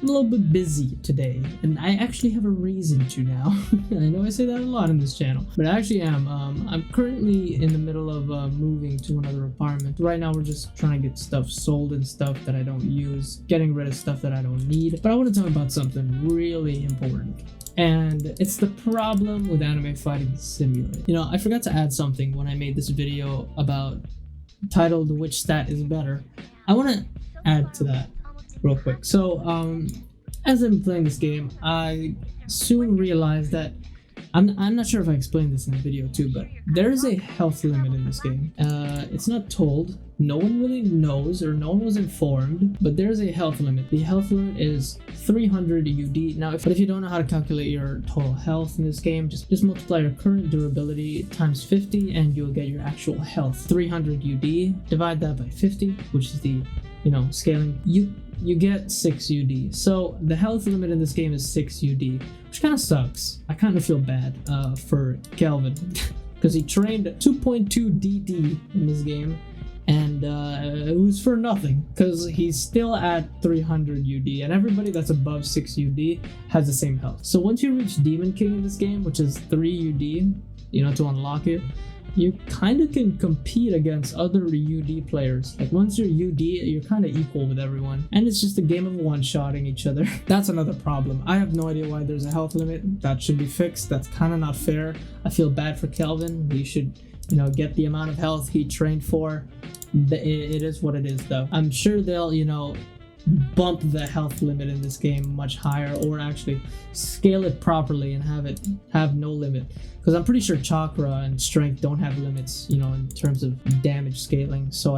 I'm a little bit busy today, and I actually have a reason to now. I know I say that a lot in this channel, but I actually am. I'm currently in the middle of moving to another apartment. Right now, we're just trying to get stuff sold and stuff that I don't use, getting rid of stuff that I don't need. But I want to talk about something really important. And it's the problem with Anime Fighting Simulator. You know, I forgot to add something when I made this video about titled "Which Stat is Better." I want to add to that real quick. So, as I'm playing this game, I soon realized that I'm not sure if I explained this in the video too, but there's a health limit in this game. It's not told. No one really knows, or no one was informed, but there's a health limit. The health limit is 300 UD. Now, if you don't know how to calculate your total health in this game, just multiply your current durability times 50 and you'll get your actual health. 300 UD, divide that by 50, which is the, scaling. You get 6 UD. So the health limit in this game is 6 UD, which kind of sucks. I kind of feel bad for Kelvin because he trained 2.2 DD in this game, and it was for nothing because he's still at 300 UD, and everybody that's above 6 UD has the same health. So once you reach Demon King in this game, which is 3 UD, to unlock it, you kind of can compete against other UD players. Like once you're UD, you're kind of equal with everyone, and it's just a game of one-shotting each other. That's another problem. I have no idea why there's a health limit. That should be fixed. That's kind of not fair. I feel bad for Kelvin. He should, get the amount of health he trained for. It is what it is, though. I'm sure they'll, bump the health limit in this game much higher, or actually scale it properly and have no limit, because I'm pretty sure chakra and strength don't have limits, in terms of damage scaling. So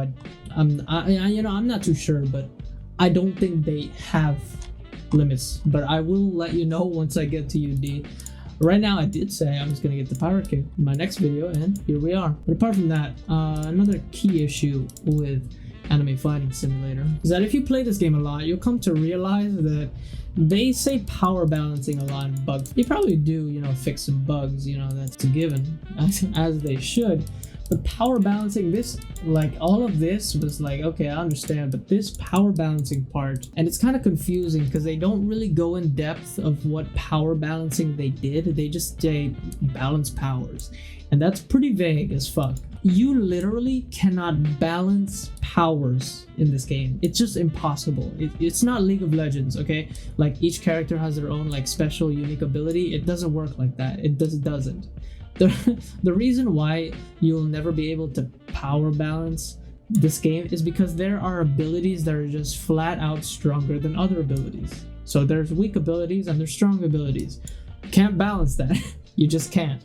I'm not too sure, but I don't think they have limits, but I will let you know once I get to UD. Right now, I did say I was going to get the Pirate King in my next video, and here we are. But apart from that, another key issue with Anime Fighting Simulator is that if you play this game a lot, you'll come to realize that they say power balancing a lot in bugs. They probably do, fix some bugs, that's a given, as they should. But power balancing, all of this was like, okay, I understand, but this power balancing part, and it's kind of confusing because they don't really go in depth of what power balancing they did. They just say balance powers, and that's pretty vague as fuck. You literally cannot balance powers in this game. It's just impossible. It's not League of Legends, okay? Like each character has their own special unique ability. It doesn't work like that. It doesn't. The reason why you'll never be able to power balance this game is because there are abilities that are just flat out stronger than other abilities. So there's weak abilities and there's strong abilities. You can't balance that. You just can't,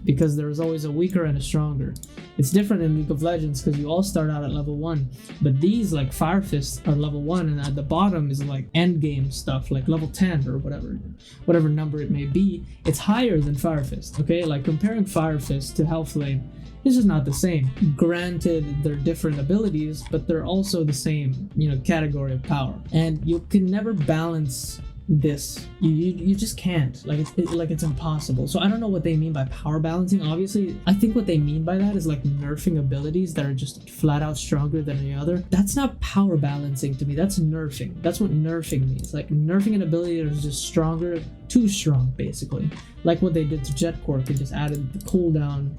because there's always a weaker and a stronger. It's different in League of Legends because you all start out at level 1, but these Fire Fists are level 1, and at the bottom is end game stuff like level 10 or whatever number it may be. It's higher than Fire Fist, okay? Comparing Fire Fist to Hellflame, it's just not the same. Granted, they're different abilities, but they're also the same, category of power, and you can never balance this. You just can't. It's impossible. So I don't know what they mean by power balancing. Obviously, I think what they mean by that is nerfing abilities that are just flat out stronger than any other. That's not power balancing to me. That's nerfing. That's what nerfing means. Nerfing an ability that is just stronger, too strong, basically. Like what they did to Jet Corp. They just added the cooldown.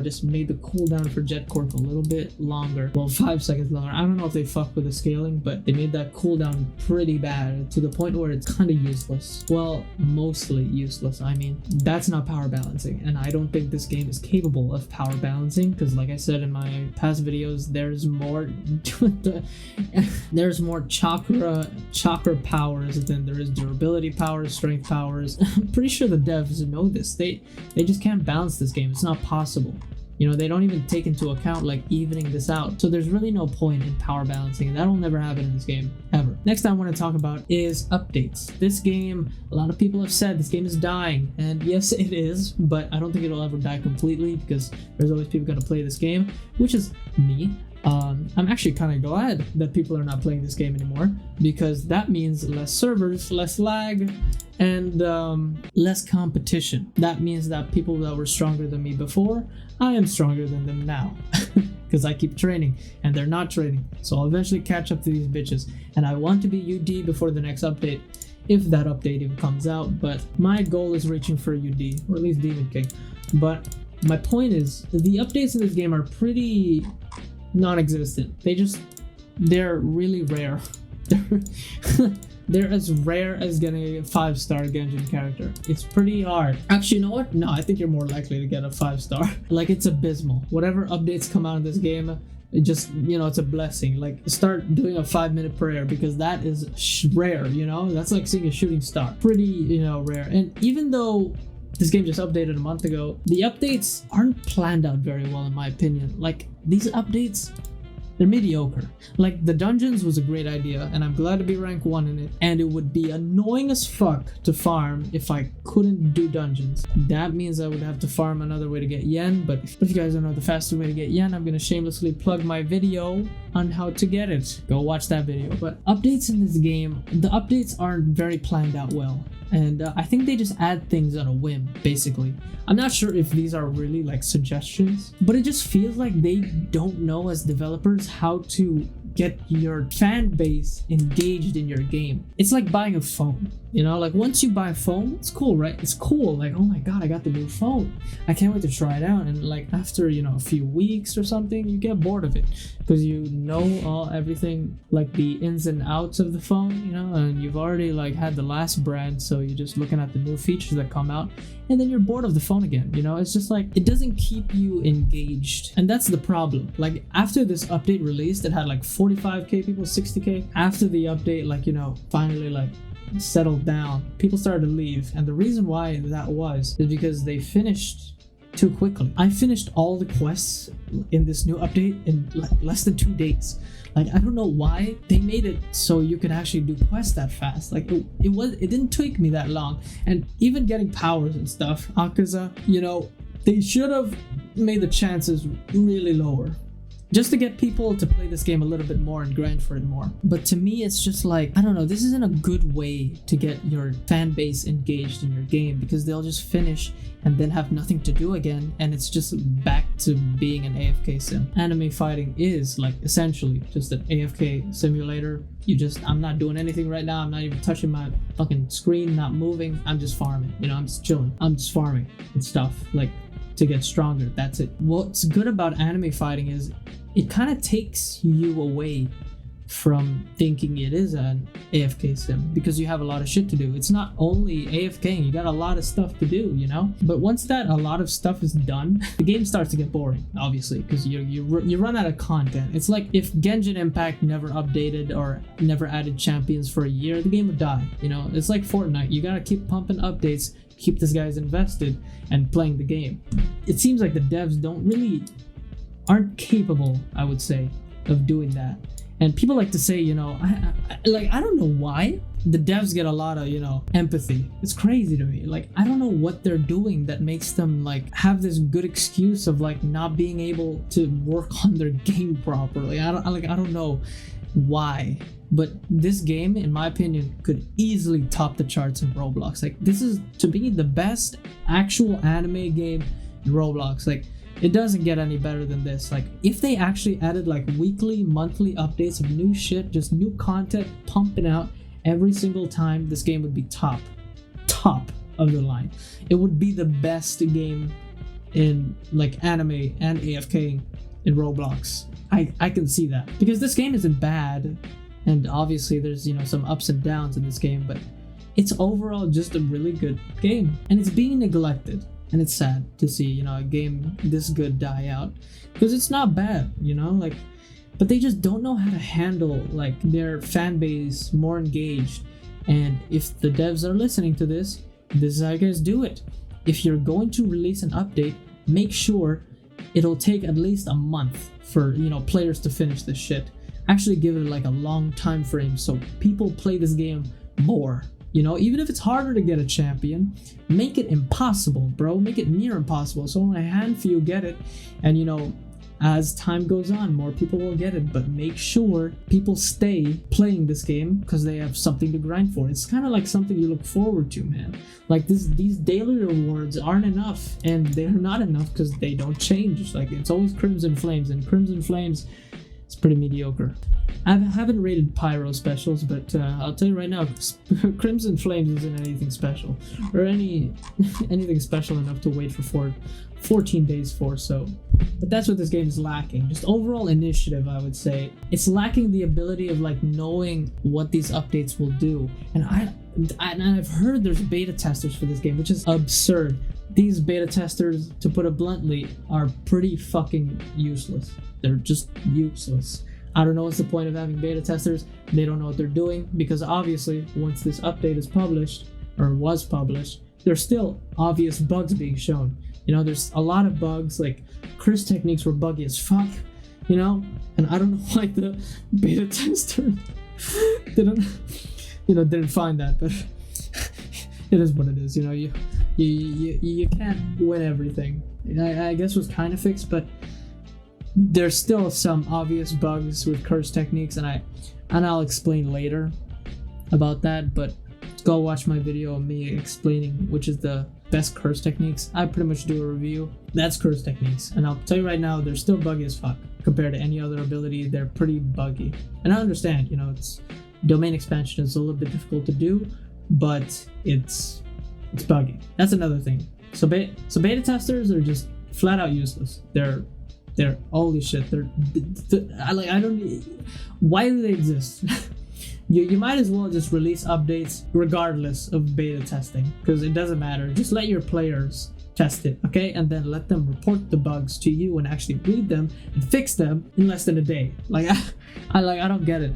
Just made the cooldown for Jet Corp a little bit longer. Well, 5 seconds longer. I don't know if they fucked with the scaling, but they made that cooldown pretty bad, to the point where it's kind of useless. Well, mostly useless. I mean, that's not power balancing, and I don't think this game is capable of power balancing, because like I said in my past videos, there's more there's more chakra powers than there is durability powers, strength powers. I'm pretty sure the devs know this. They just can't balance this game. It's not possible. They don't even take into account evening this out. So there's really no point in power balancing, and that'll never happen in this game, ever. Next thing I want to talk about is updates. This game, a lot of people have said this game is dying, and yes, it is, but I don't think it'll ever die completely, because there's always people gonna play this game, which is me. I'm actually kind of glad that people are not playing this game anymore, because that means less servers, less lag, and less competition. That means that people that were stronger than me before, I am stronger than them now. Because I keep training and they're not training. So I'll eventually catch up to these bitches. And I want to be UD before the next update. if that update even comes out. But my goal is reaching for UD, or at least Demon King. But my point is, the updates in this game are pretty non-existent. They're really rare. They're as rare as getting a 5-star Genjin character. It's pretty hard. Actually, you know what? No, I think you're more likely to get a 5-star. Like, it's abysmal. Whatever updates come out in this game, it just, it's a blessing. Like, start doing a 5-minute prayer, because that is rare, That's like seeing a shooting star. Pretty, rare. And even though this game just updated a month ago, the updates aren't planned out very well, in my opinion. Like, these updates, they're mediocre. Like, the dungeons was a great idea, and I'm glad to be rank 1 in it, and it would be annoying as fuck to farm if I couldn't do dungeons. That means I would have to farm another way to get yen, but if you guys don't know the fastest way to get yen, I'm gonna shamelessly plug my video on how to get it. Go watch that video. But updates in this game, the updates aren't very planned out well. And I think they just add things on a whim, basically. I'm not sure if these are really like suggestions, but it just feels like they don't know as developers how to get your fan base engaged in your game. It's like buying a phone, like once you buy a phone, it's cool, right? It's cool, like, oh my god, I got the new phone, I can't wait to try it out. And like after a few weeks or something, you get bored of it, because everything, like the ins and outs of the phone, and you've already like had the last brand, so you're just looking at the new features that come out, and then you're bored of the phone again. It's just like, it doesn't keep you engaged, and that's the problem. Like, after this update released, it had like 45k people, 60k. After the update, like, finally like settled down, people started to leave, and the reason why that was is because they finished too quickly. I finished all the quests in this new update in like less than 2 days. Like, I don't know why they made it so you could actually do quests that fast. Like, it didn't take me that long. And even getting powers and stuff, Akaza, they should have made the chances really lower, just to get people to play this game a little bit more and grind for it more. But to me, it's just like, I don't know, this isn't a good way to get your fan base engaged in your game, because they'll just finish and then have nothing to do again, and it's just back to being an AFK sim. Anime fighting is like essentially just an AFK simulator. I'm not doing anything right now, I'm not even touching my fucking screen, not moving, I'm just farming, I'm just chilling, I'm just farming and stuff, like, to get stronger. That's it. What's good about anime fighting is it kind of takes you away from thinking it is an AFK sim, because you have a lot of shit to do. It's not only AFKing, you got a lot of stuff to do, But once that a lot of stuff is done, the game starts to get boring, obviously, because you run out of content. It's like if Genshin Impact never updated or never added champions for a year, the game would die. It's like Fortnite. You gotta keep pumping updates, keep these guys invested and playing the game. It seems like the devs aren't capable, I would say, of doing that. And people like to say, I don't know why the devs get a lot of, empathy. It's crazy to me. Like, I don't know what they're doing that makes them like have this good excuse of like not being able to work on their game properly. I don't know why. But this game, in my opinion, could easily top the charts in Roblox. Like, this is, to me, the best actual anime game in Roblox. Like, it doesn't get any better than this. Like, if they actually added like weekly, monthly updates of new shit, just new content pumping out every single time, this game would be top of the line. It would be the best game in like anime and AFK in Roblox. I can see that, because this game isn't bad. And obviously there's, some ups and downs in this game, but it's overall just a really good game. And it's being neglected. And it's sad to see, a game this good die out, because it's not bad, but they just don't know how to handle like their fan base more engaged. And if the devs are listening to this is how you guys do it. If you're going to release an update, make sure it'll take at least a month for, players to finish this shit. Actually give it like a long time frame so people play this game more. Even if it's harder to get a champion, make it impossible, bro. Make it near impossible, so only a handful get it. And as time goes on, more people will get it. But make sure people stay playing this game, because they have something to grind for. It's kind of like something you look forward to, man. Like these daily rewards aren't enough, and they're not enough because they don't change. Like, it's always Crimson Flames, and Crimson Flames, it's pretty mediocre. I haven't rated Pyro specials, but I'll tell you right now, Crimson Flames isn't anything special, or anything special enough to wait for 14 days for. So, but that's what this game is lacking. Just overall initiative, I would say. It's lacking the ability of like knowing what these updates will do. And I've heard there's beta testers for this game, which is absurd. These beta testers, to put it bluntly, are pretty fucking useless. They're just useless. I don't know what's the point of having beta testers. They don't know what they're doing, because obviously once this update is published, or was published, there's still obvious bugs being shown. You know, there's a lot of bugs, like curse techniques were buggy as fuck, you know, and I don't know why the beta tester didn't find that, but it is what it is. You know, you can't win everything. I guess it was kind of fixed, but there's still some obvious bugs with curse techniques, and I'll explain later about that. But go watch my video of me explaining which is the best curse techniques. I pretty much do a review. That's curse techniques, and I'll tell you right now, they're still buggy as fuck compared to any other ability. They're pretty buggy, and I understand. You know, it's domain expansion is a little bit difficult to do, but it's buggy. That's another thing. So beta testers are just flat out useless. They're holy shit. I don't. Why do they exist? You might as well just release updates regardless of beta testing, because it doesn't matter. Just let your players test it, okay, and then let them report the bugs to you and actually read them and fix them in less than a day. Like I don't get it.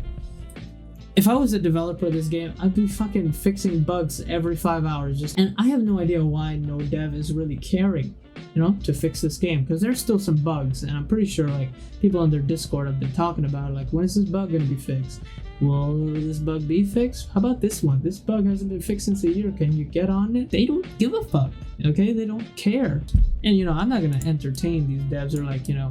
If I was a developer of this game, I'd be fucking fixing bugs every 5 hours. And I have no idea why no dev is really caring, you know, to fix this game, because there's still some bugs, and I'm pretty sure like people on their Discord have been talking about like, when is this bug gonna be fixed? Will this bug be fixed? How about this one? This bug hasn't been fixed since a year. Can you get on it? They don't give a fuck, okay? They don't care. And you know, I'm not gonna entertain these devs or like, you know,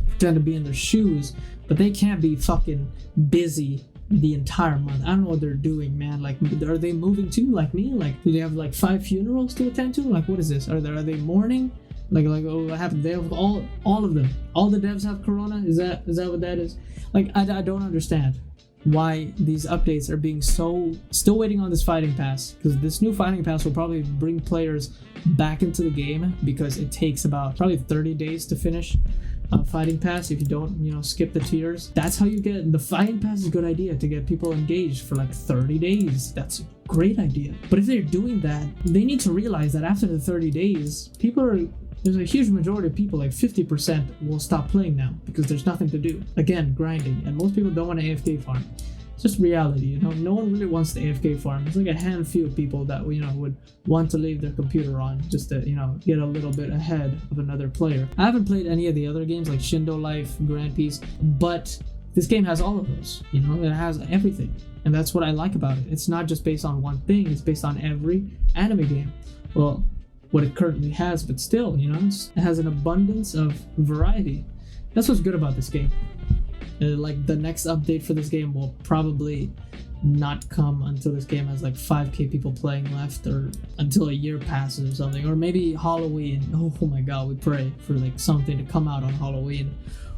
pretend to be in their shoes, but they can't be fucking busy the entire month. I don't know what they're doing, man. Like, are they moving too, like me? Like, do they have like 5 funerals to attend to? Like, what is this? Are they mourning? Like oh, what happened? They have all of them. All the devs have corona. Is that what that is? Like, I don't understand why these updates are being still waiting on this fighting pass, because this new fighting pass will probably bring players back into the game, because it takes about probably 30 days to finish fighting pass if you don't, you know, skip the tiers. That's how you get the fighting pass. Is a good idea to get people engaged for like 30 days. That's a great idea. But if they're doing that, they need to realize that after the 30 days, there's a huge majority of people, like 50%, will stop playing now because there's nothing to do. Again, grinding, and most people don't want to AFK farm. It's just reality, you know. No one really wants to AFK farm. It's like a handful of people that, you know, would want to leave their computer on just to, you know, get a little bit ahead of another player. I haven't played any of the other games like Shindo Life, Grand Peace, but this game has all of those. You know, it has everything, and that's what I like about it. It's not just based on one thing. It's based on every anime game. Well, what it currently has, but still, you know, it has an abundance of variety. That's what's good about this game. Like, the next update for this game will probably not come until this game has like 5k people playing left, or until a year passes or something, or maybe Halloween. Oh my god, we pray for like something to come out on Halloween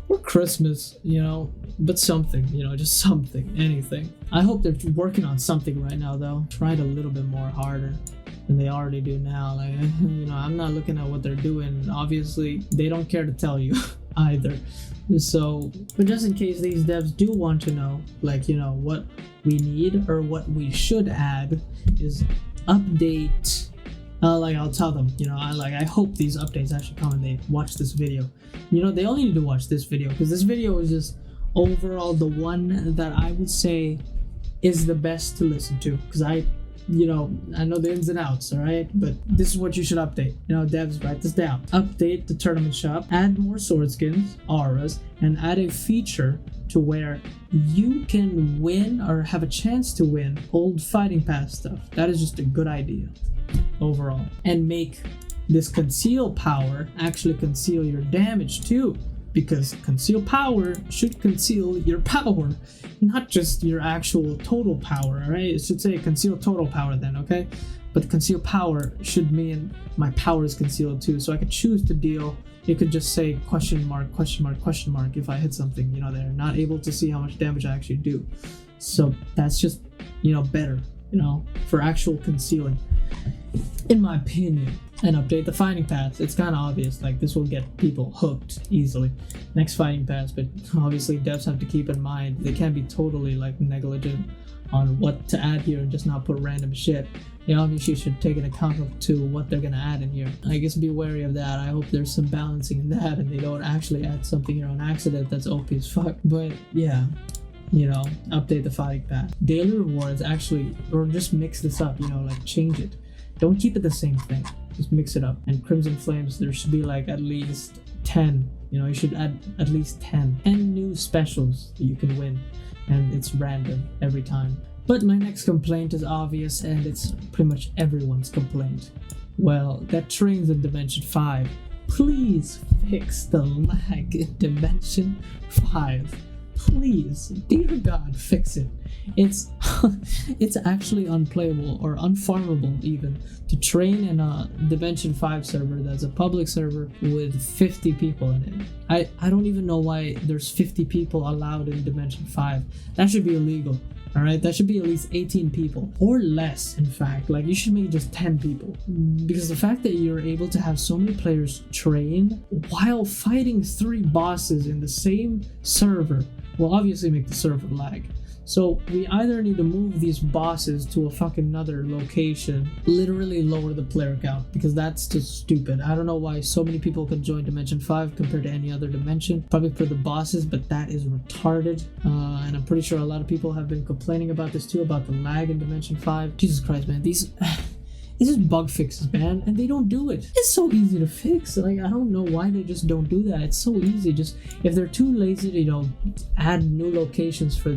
or Christmas, you know, but something, you know, just something, anything. I hope they're working on something right now though. Tried a little bit more harder than they already do now. Like, you know, I'm not looking at what they're doing. Obviously, they don't care to tell you either. So, but just in case these devs do want to know, like, you know, what we need or what we should add is update. Like, I'll tell them, you know, I hope these updates actually come and they watch this video. You know, they only need to watch this video, because this video is just overall the one that I would say is the best to listen to, because I know the ins and outs, all right? But this is what you should update. You know, devs, write this down. Update the tournament shop, add more sword skins, auras, and add a feature to where you can win or have a chance to win old fighting pass stuff. That is just a good idea overall. And make this conceal power actually conceal your damage too, because conceal power should conceal your power, not just your actual total power, all right? It should say conceal total power then, okay? But conceal power should mean my power is concealed too, so I could choose to deal it could just say question mark, question mark, question mark if I hit something, you know, they're not able to see how much damage I actually do. So that's just, you know, better, you know, for actual concealing, in my opinion. And update the fighting pass. It's kind of obvious, like this will get people hooked easily. Next fighting pass, but obviously devs have to keep in mind they can't be totally like negligent on what to add here and just not put random shit. They obviously should take an account to what they're gonna add in here. I guess be wary of that. I hope there's some balancing in that and they don't actually add something here on accident that's OP as fuck. But yeah, you know, update the fighting pass. Daily rewards actually, or just mix this up, you know, like change it. Don't keep it the same thing. Just mix it up. And Crimson Flames, there should be like at least 10. You know, you should add at least 10 new specials that you can win. And it's random every time. But my next complaint is obvious, and it's pretty much everyone's complaint. Well, that trains in Dimension 5. Please fix the lag in Dimension 5. Please, dear God, fix it. It's it's actually unplayable or unfarmable even to train in a Dimension 5 server that's a public server with 50 people in it. I don't even know why there's 50 people allowed in Dimension 5. That should be illegal. All right, that should be at least 18 people or less. In fact, like you should make just 10 people, because the fact that you're able to have so many players train while fighting 3 bosses in the same server will obviously make the server lag. So we either need to move these bosses to a fucking another location, literally lower the player count, because that's just stupid. I don't know why so many people could join Dimension 5 compared to any other dimension, probably for the bosses, but that is retarded. And I'm pretty sure a lot of people have been complaining about this too, about the lag in Dimension 5. Jesus Christ, man, these... It's just bug fixes, man, and they don't do it. It's so easy to fix. Like, I don't know why they just don't do that. It's so easy. Just, if they're too lazy to, you know, add new locations for,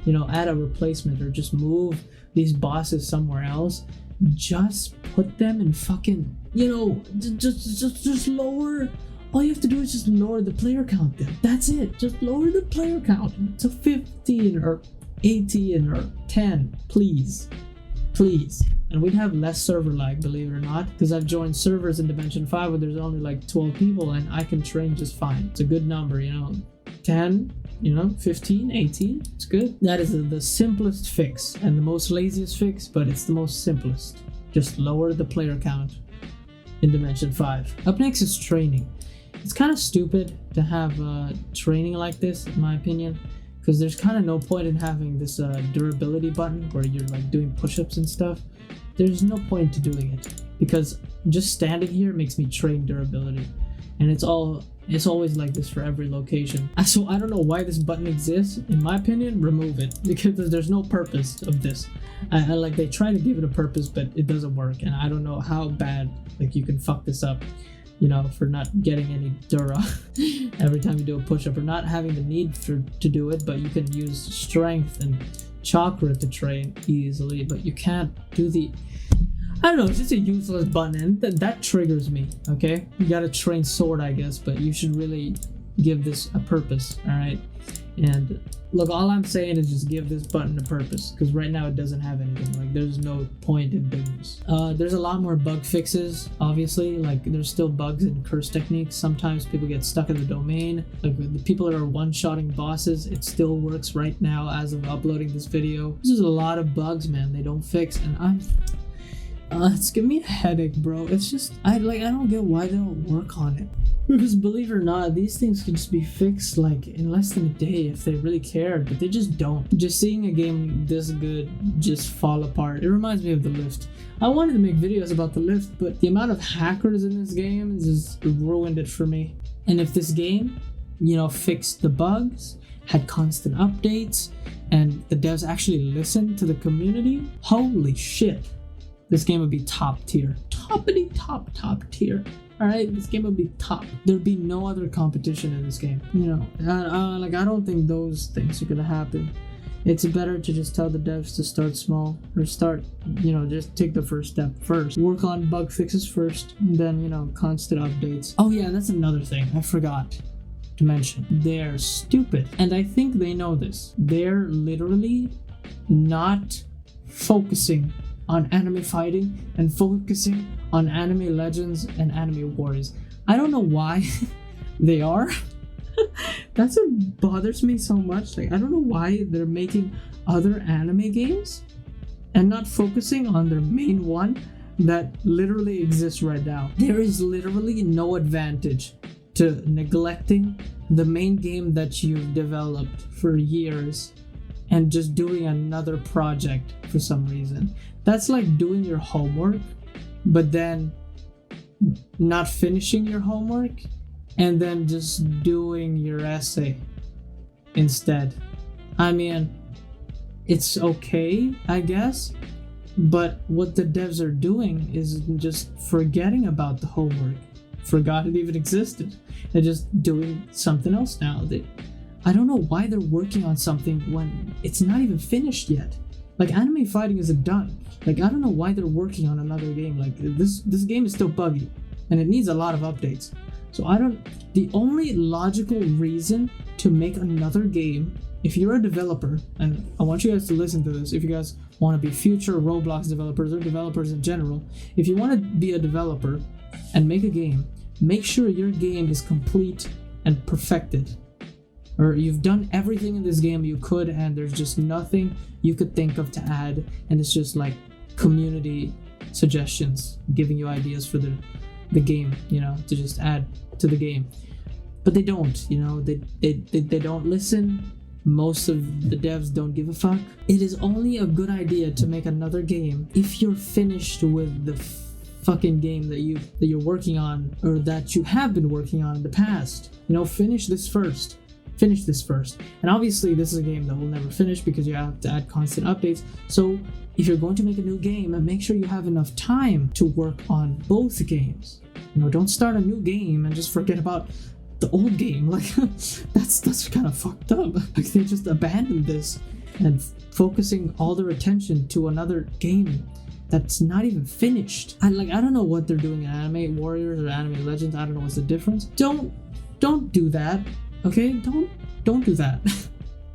you know, add a replacement or just move these bosses somewhere else, just put them in fucking, you know, just lower. All you have to do is just lower the player count then. That's it. Just lower the player count to 15 or 18 or 10, please. Please. And we'd have less server lag, believe it or not, because I've joined servers in Dimension 5 where there's only like 12 people and I can train just fine. It's a good number, you know, 10, you know, 15, 18, it's good. That is the simplest fix and the most laziest fix, but it's the most simplest. Just lower the player count in Dimension 5. Up next is training. It's kind of stupid to have training like this, in my opinion, because there's kind of no point in having this durability button where you're like doing push-ups and stuff. There's no point to doing it, because just standing here makes me train durability, and it's always like this for every location. So I don't know why this button exists. In my opinion, remove it, because there's no purpose of this. I like, they try to give it a purpose, but it doesn't work, and I don't know how bad like you can fuck this up, you know, for not getting any dura every time you do a push-up, or not having the need to do it, but you can use strength and chakra to train easily, but you can't do the... I don't know, it's just a useless button, and that triggers me, okay? You gotta train sword, I guess, but you should really give this a purpose, alright? And look, all I'm saying is just give this button a purpose, because right now it doesn't have anything. Like, there's no point in doing this. There's a lot more bug fixes, obviously. Like, there's still bugs in curse techniques. Sometimes people get stuck in the domain. Like, the people that are one-shotting bosses, it still works right now as of uploading this video. There's just a lot of bugs, man, they don't fix, and it's giving me a headache, bro. It's just, I don't get why they don't work on it. Because believe it or not, these things can just be fixed like in less than a day if they really cared, but they just don't. Just seeing a game this good just fall apart. It reminds me of The Lift. I wanted to make videos about The Lift, but the amount of hackers in this game just ruined it for me. And if this game, you know, fixed the bugs, had constant updates, and the devs actually listened to the community, holy shit. This game would be top tier. Top tier. Alright, this game would be top. There'd be no other competition in this game. You know, like, I don't think those things are gonna happen. It's better to just tell the devs to start small, or start, you know, just take the first step first. Work on bug fixes first, and then, you know, constant updates. Oh yeah, that's another thing I forgot to mention. They're stupid, and I think they know this. They're literally not focusing on anime fighting and focusing on anime legends and anime wars. I don't know why They are. That's what bothers me so much. Like, I don't know why they're making other anime games and not focusing on their main one that literally exists right now. There is literally no advantage to neglecting the main game that you've developed for years and just doing another project for some reason. That's like doing your homework, but then not finishing your homework and then just doing your essay instead. I mean, it's okay, I guess, but what the devs are doing is just forgetting about the homework, forgot it even existed. They're just doing something else now. I don't know why they're working on something when it's not even finished yet. Like, anime fighting isn't done. Like, I don't know why they're working on another game. Like, this game is still buggy and it needs a lot of updates. So the only logical reason to make another game, if you're a developer, and I want you guys to listen to this, if you guys want to be future Roblox developers or developers in general, if you want to be a developer and make a game, make sure your game is complete and perfected. Or you've done everything in this game you could and there's just nothing you could think of to add, and it's just like community suggestions giving you ideas for the game, to just add to the game. But they don't, they don't listen. Most of the devs don't give a fuck. It is only a good idea to make another game if you're finished with the fucking game that you're working on, or that you have been working on in the past. Finish this first. And obviously this is a game that will never finish because you have to add constant updates. So if you're going to make a new game, make sure you have enough time to work on both games. Don't start a new game and just forget about the old game. Like, that's kind of fucked up. Like, they just abandoned this and focusing all their attention to another game that's not even finished. I don't know what they're doing in Anime Warriors or Anime Legends. I don't know what's the difference. Don't do that. Okay? Don't do that.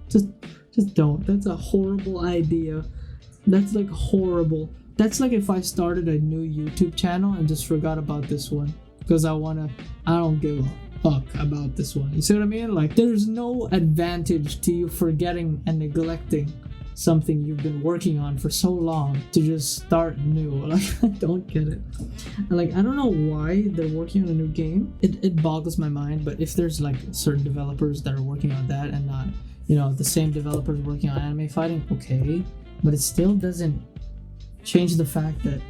just don't. That's a horrible idea. That's like horrible. That's like if I started a new YouTube channel and just forgot about this one because I don't give a fuck about this one. You see what I mean? Like, there's no advantage to you forgetting and neglecting something you've been working on for so long to just start new. Like, I don't get it. Like, I don't know why they're working on a new game. It boggles my mind. But if there's like certain developers that are working on that and not, the same developers working on anime fighting, okay, but it still doesn't change the fact that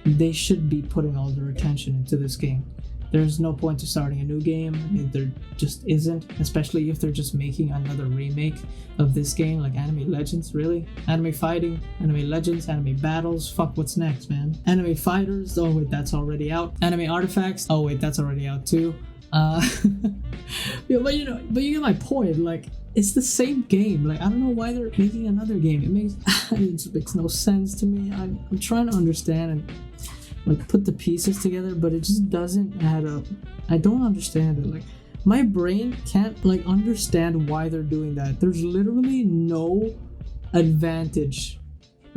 they should be putting all their attention into this game. There's no point to starting a new game. I mean, there just isn't, especially if they're just making another remake of this game, like Anime Legends. Really? Anime Fighting, Anime Legends, Anime Battles, fuck, what's next, man? Anime Fighters, oh wait, that's already out. Anime Artifacts, oh wait, that's already out too. Yeah, but you get my point. Like, it's the same game. Like, I don't know why they're making another game. It just makes no sense to me. I'm trying to understand and like put the pieces together, but it just doesn't add up. I don't understand it. Like, my brain can't like understand why they're doing that. There's literally no advantage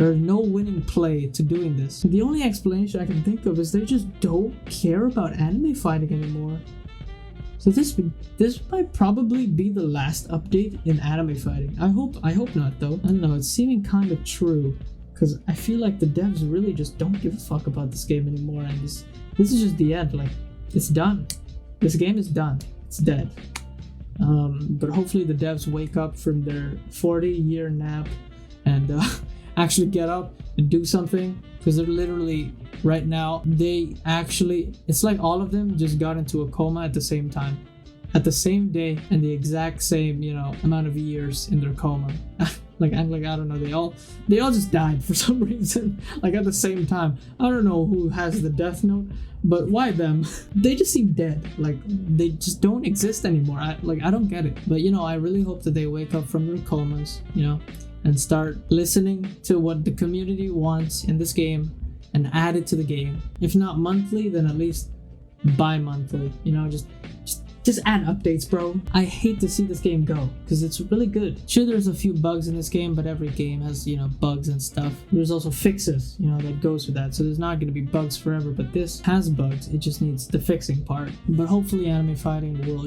or no winning play to doing this. The only explanation I can think of is they just don't care about anime fighting anymore. So this might probably be the last update in anime fighting. I hope not though. I don't know, it's seeming kind of true, because I feel like the devs really just don't give a fuck about this game anymore, and this is just the end. Like, it's done. This game is done. It's dead. But hopefully the devs wake up from their 40-year nap and actually get up and do something, because they're literally right now, it's like all of them just got into a coma at the same time, at the same day, and the exact same amount of years in their coma. I don't know, they all just died for some reason, like at the same time. I don't know who has the death note, but why them? They just seem dead. Like, they just don't exist anymore. I don't get it. But I really hope that they wake up from their comas, and start listening to what the community wants in this game and add it to the game. If not monthly, then at least bi-monthly. Just Just add updates, bro. I hate to see this game go because it's really good. Sure, there's a few bugs in this game, but every game has, bugs and stuff. There's also fixes, that goes with that. So there's not going to be bugs forever, but this has bugs. It just needs the fixing part. But hopefully anime fighting will,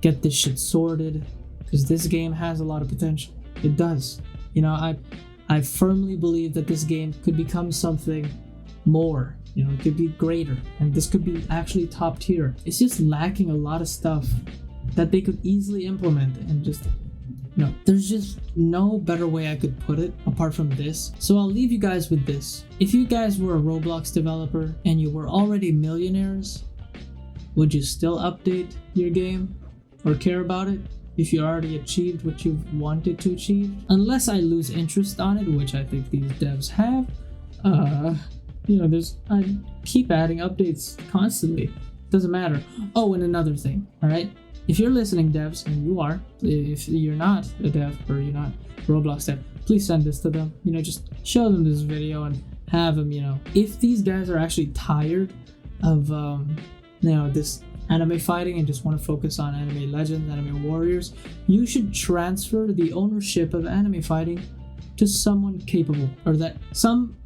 get this shit sorted because this game has a lot of potential. It does. I firmly believe that this game could become something more. It could be greater, and this could be actually top tier. It's just lacking a lot of stuff that they could easily implement, and just there's just no better way I could put it apart from this. So I'll leave you guys with this. If you guys were a Roblox developer and you were already millionaires, would you still update your game or care about it if you already achieved what you wanted to achieve? Unless I lose interest on it, which I think these devs have, I keep adding updates constantly. Doesn't matter. Oh, and another thing, all right? If you're listening, devs, and you are, if you're not a dev or you're not a Roblox dev, please send this to them. Just show them this video and have them, if these guys are actually tired of, this anime fighting and just want to focus on anime legends, anime warriors, you should transfer the ownership of anime fighting to someone capable, or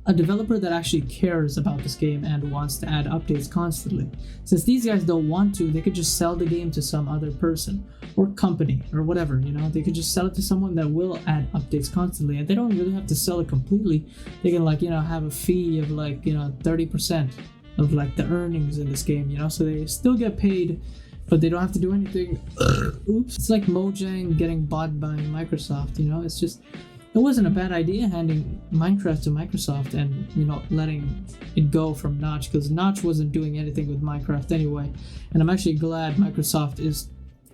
a developer that actually cares about this game and wants to add updates constantly. Since these guys don't want to, they could just sell the game to some other person or company or whatever, they could just sell it to someone that will add updates constantly, and they don't really have to sell it completely. They can have a fee of 30% of the earnings in this game, so they still get paid, but they don't have to do anything. Oops. It's like Mojang getting bought by Microsoft, it's just, it wasn't a bad idea handing Minecraft to Microsoft and, letting it go from Notch, because Notch wasn't doing anything with Minecraft anyway. And I'm actually glad Microsoft is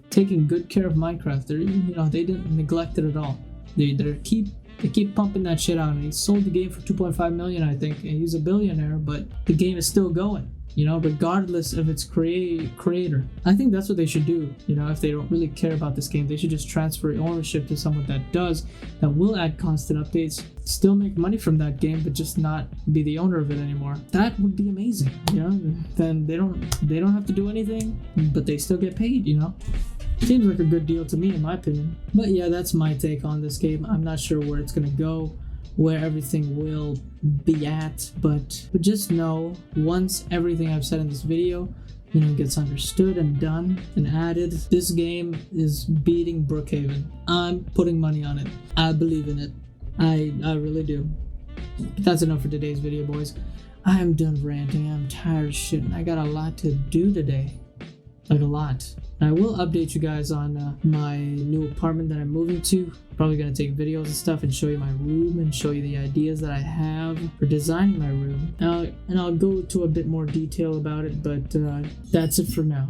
taking good care of Minecraft. They didn't neglect it at all. They keep pumping that shit out, and he sold the game for 2.5 million, I think, and he's a billionaire, but the game is still going. Regardless of its creator. I think that's what they should do. If they don't really care about this game, they should just transfer ownership to someone that will add constant updates, still make money from that game, but just not be the owner of it anymore. That would be amazing. Then they don't have to do anything, but they still get paid. Seems like a good deal to me, in my opinion. But yeah, that's my take on this game. I'm not sure where it's gonna go, where everything will be at, but just know, once everything I've said in this video gets understood and done and added, this game is beating Brookhaven. I'm putting money on it. I believe in it. I really do. But that's enough for today's video, boys. I am done ranting. I'm tired of shit, and I got a lot to do today. A lot. I will update you guys on my new apartment that I'm moving to. Probably gonna take videos and stuff and show you my room and show you the ideas that I have for designing my room. And I'll go to a bit more detail about it, but that's it for now.